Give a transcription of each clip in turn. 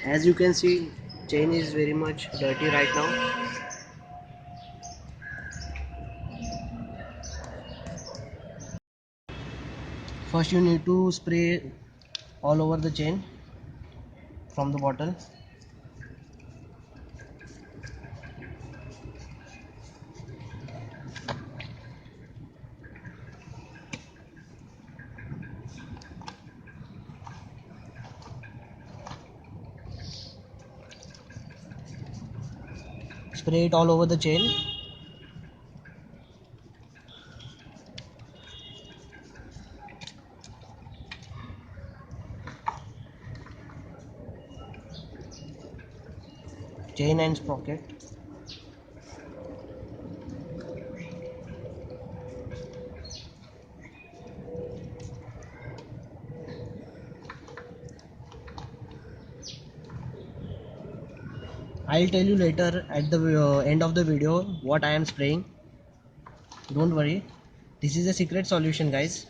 As you can see, chain is very much dirty right now. First you need to spray all over the chain from the bottle. Spray it all over the chain. Chain and sprocket. I'll tell you later at the end of the video what I am spraying. Don't worry. This is a secret solution, guys.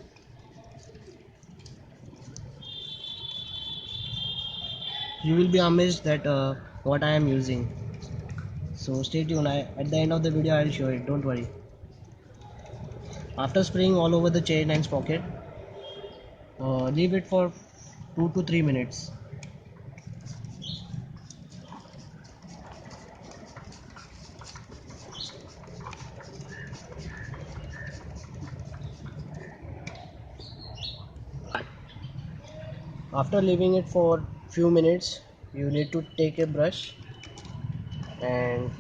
You will be amazed that what I am using. So stay tuned. At the end of the video I'll show it. Don't worry. After spraying all over the chain and sprocket, leave it for 2 to 3 minutes. After leaving it for few minutes, you need to take a brush and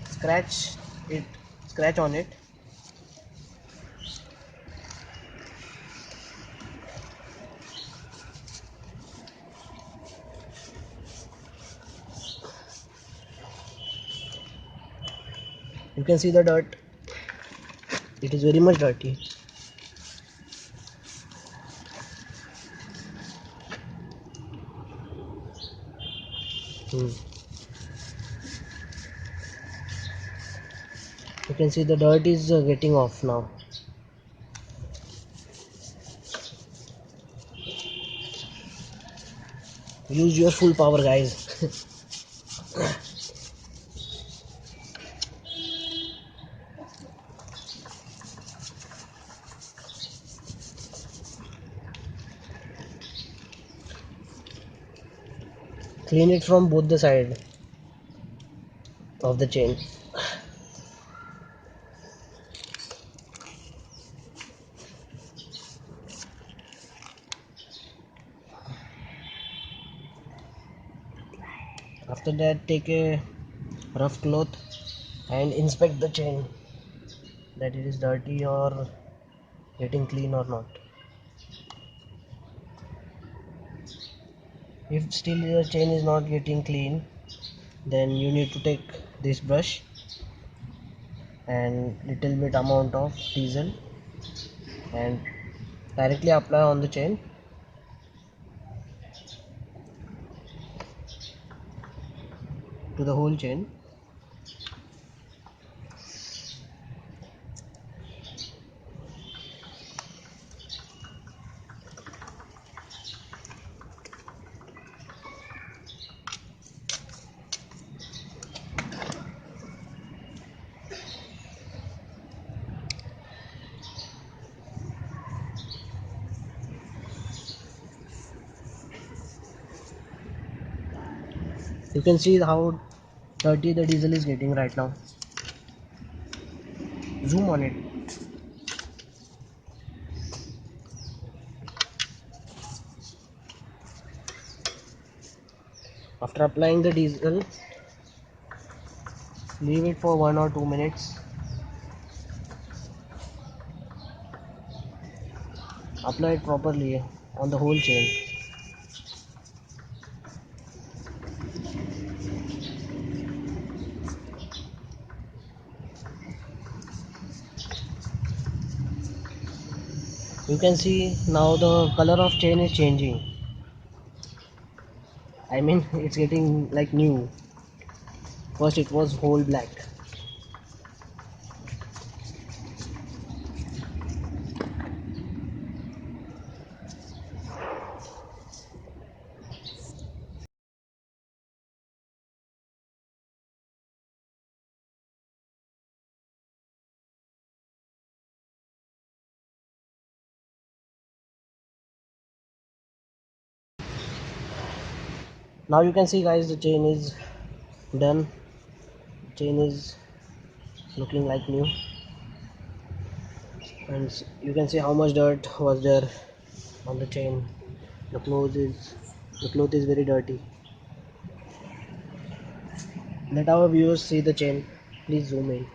scratch it, scratch on it. You can see the dirt. It is very much dirty. Hmm. You can see the dirt is getting off now. Use your full power, guys. Clean it from both the side of the chain. After that, take a rough cloth and inspect the chain, that it is dirty or getting clean or not. If still the chain is not getting clean, then you need to take this brush and little bit amount of diesel and directly apply on the chain. To the whole chain. You can see how dirty the diesel is getting right now. Zoom on it. After applying the diesel, leave it for 1 or 2 minutes. Apply it properly on the whole chain. You can see now the color of chain is changing. I mean, it's getting like new. First it was whole black. Now you can see guys, the chain is done. Chain is looking like new, and you can see how much dirt was there on the chain. The cloth is very dirty. Let our viewers see the chain. Please zoom in.